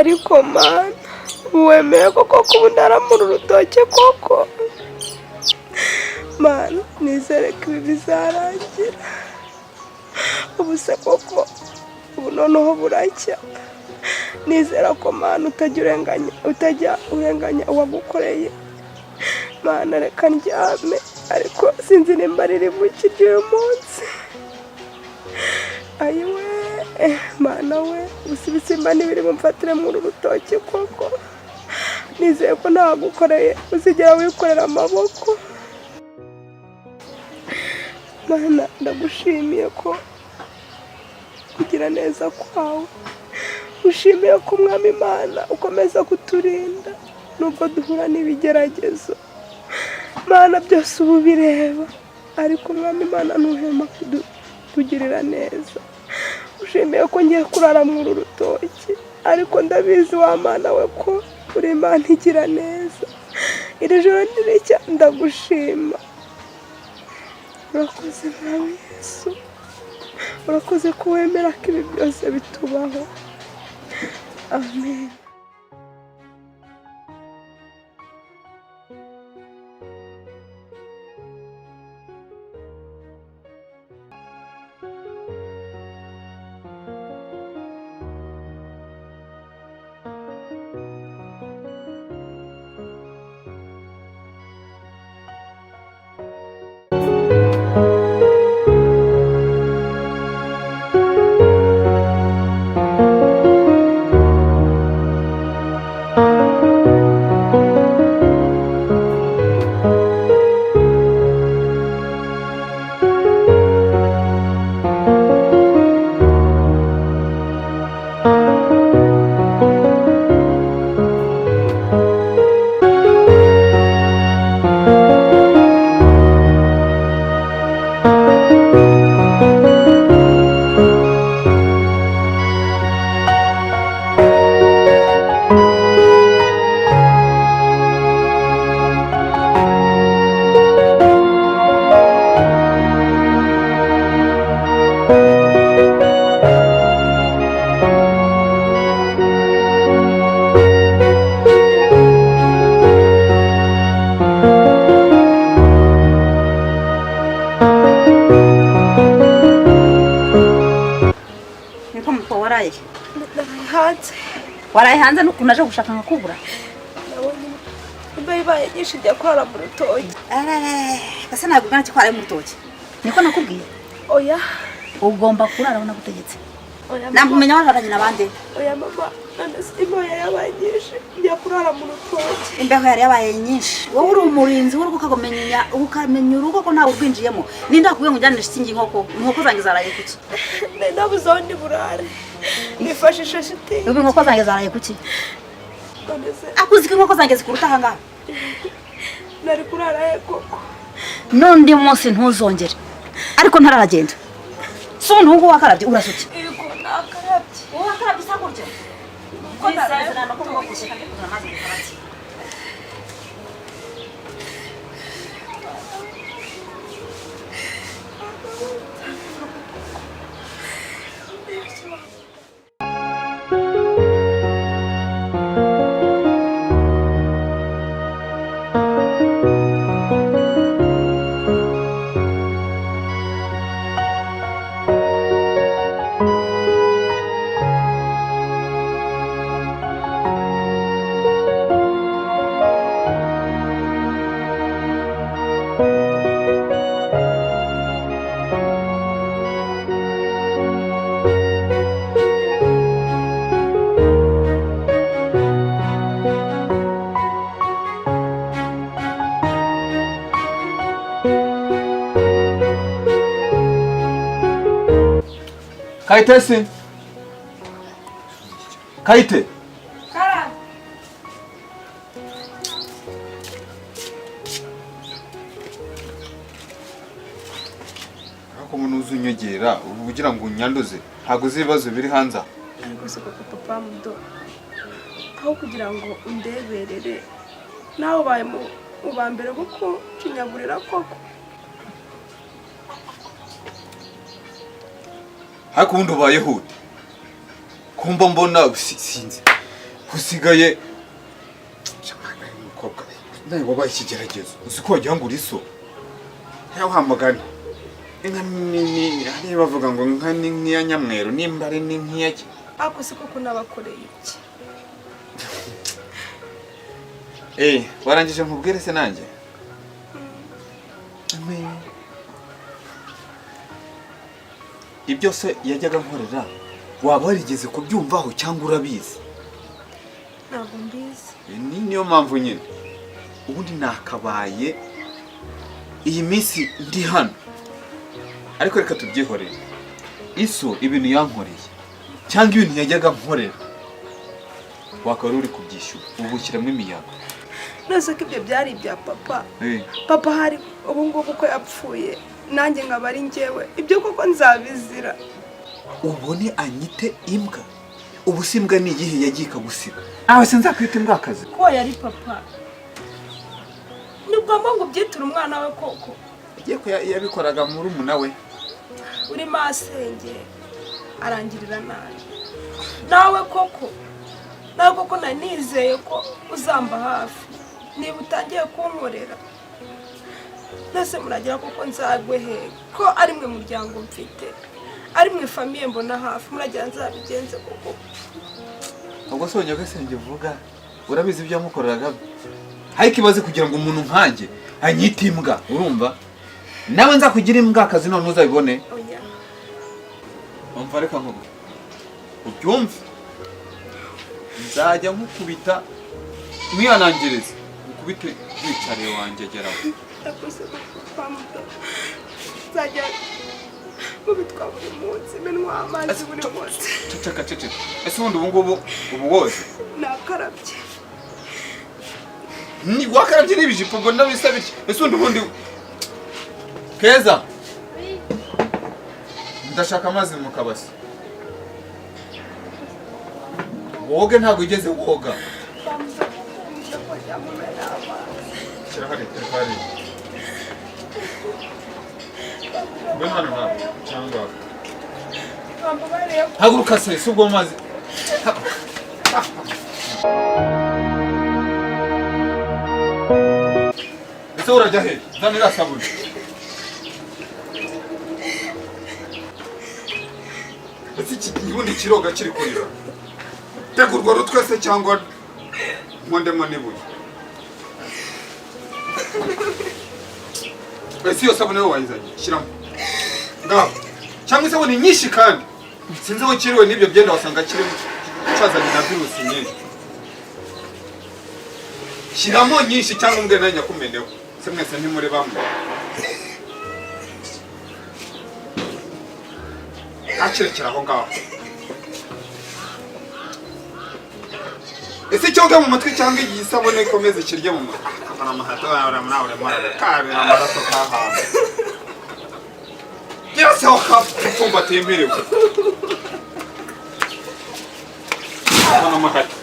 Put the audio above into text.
ariko mana wemeye koko kubundara mu rutoke koko mana nizere ko ibi bizarangira ubu se koko ubu noneho buracya nizera ko mana utajya urenganya uwagukoreye mana reka ndyame ariko sinzi nimba riri buki ry'uyu munsi ayiwe mana we usibisimba n'ibiri bumfatire mu rutoki koko nizeye ko nagukoreye uzigera wikorera amaboko mana ndagushimiye ko kugira neza kwawe ushimiye ko mwami Imana ukomeza kuturinda nubwo duhura n'ibigeragezo mana byose ubu bireba ariko mwami Imana ntuhema kutugirira neza ushimiye ko ngiye kurara mu rutoki ariko ndabizi wa mana we ko uri Imana igira neza iri joro ntiricya ndagushima urakoze mwami Yesu urakoze ko wemera ko ibi byose bitubaho amen. waraye hanze n'ukuntu aje gushaka nkakubura bayibaye nyinshi njya kurara mu rutoki ese ntabwo ugana cyo kwaraye mu rutoki niko nakubwiye oya ugomba kurara aho nagutegetse ntabwo umenya wararanye n'abandi oya mama imbeho yari yabaye nyinshi njya kurara mu rutoki imbeho yari yabaye nyinshi wowe uri umurinzi w'urugo ukamenya urugo ko ntawe urwinjiyemo ninde wakubwiye ngo ujyanishe ikingi inkoko zanjye zaraye kuki nabuze aho ndi burare nifashisha shitingi ubu inkoko zanjye zaraye kuki akuzi ko inkoko zanjye zikuruta aha ngaha nari kurara he koko n'undi munsi ntuzongere ariko ntararagenda si ubu ngubu wakarabye urasutse yego nakarabye wowe wakarabye isa gutyo ko ndarezerana ko mwogoshe kandi kuzana amazi mu kabati kayitesi kayite ako munuzu nyogera ubugira ngo unyanduze ntago zibazo biri hanze gusa koko papa mudo aho kugira ngo undeberere nawe ubaye mu bambere kuko kinyagurira koko ariko ubundi ubaye hute kumba mbona sinzi usigaye umukobwa nawe wabaye ikigeragezo uzi ko wagira ngo uri so yawe hamagana inka nini hariya bavuga ngo inka ni nk'iya nyamweru nimba ari ni nk'iya ki ako si koko nabakoreye iki warangije nkubwire se nanjye ibyo se yajyaga nkorera waba warigeze kubyumvaho cyangwa urabizi? ntabwo mbizi. Niyo mpamvu nyine ubundi nakabaye iyi minsi ndi hano, ariko reka tubyihorere. Iso ibintu yankoreye cyangwa ibintu yajyaga nkorera wakaba uri kubyishyura ubu ushyiramo imiyaga. Nose ko ibyo byari ibya papa. Papa hari ubu ngubu ko yapfuye nanjye nkaba ari njyewe, ibyo koko nzabizira. Ubone anyite imbwa, ubu simbwa ni igihe yagiye kagusiga. Aho sinzakwita imbwa akazi ko yari papa. Nubwo ngo byitura umwana we koko yagiye ko yabikoraga muri umuna we. Uri masenge arangirira nabi nawe koko. Ntabwo ko nanizeye ko uzamba hafi niba utangiye kunkorera. Nase muragira koko nzagwe he ko ari mwe muryango mfite, ari mwe famiye mbona hafi, muragira nzabigenze koko. Ubwo sonye gasenge vuga urabizi ibyo yamukoreraga. Ariko ibaze kugira ngo umuntu nkanjye anyite imbwa, urumva nawe nzakugira imbwa akazi none uzabibone. Oya umva reka nkubu ubyumve, nzajya nkukubita mwihanangiriza ukubite wicare wanjye geraho. Yakose pamuta nzajya mubitwa buri munsi menwa amazi buri munsi. Ceceka. Ese ubundi ubu woze nakarabye ni wakarabye n'ibijipo ngo ndabisabye. Ese ubundi Keza ndashaka amazi mu kabasi. Woge ntabwo ugeze woga. Kirahari. Bwana na cyangwa haguruka se subwo mazi. Ese urajya he? Zanira sabuni. Ese ikibundi kiroga kiri kurira. Tegurwa rutwese cyangwa mwondemo nibuye. Ese yo sabuni wayizanye shiramo. Ngaho. Cyangwa isabuni nyinshi kandi sinzi aho kiriwe n'ibyo byenda wasanga kiri cyazanye na virusi nyinshi. Shiramo nyinshi cyangwa umbwe nanya kumendeho. Se mwese ntimuri bamwe. Acirekera aho ngaho. Ese cyoga mu matwi cyangwa igisabone komeze kirye mu mutwe. Akana amahato yawe mara kare amaraso kahamba. Yose aho kafumba temberewe. Akana amahato.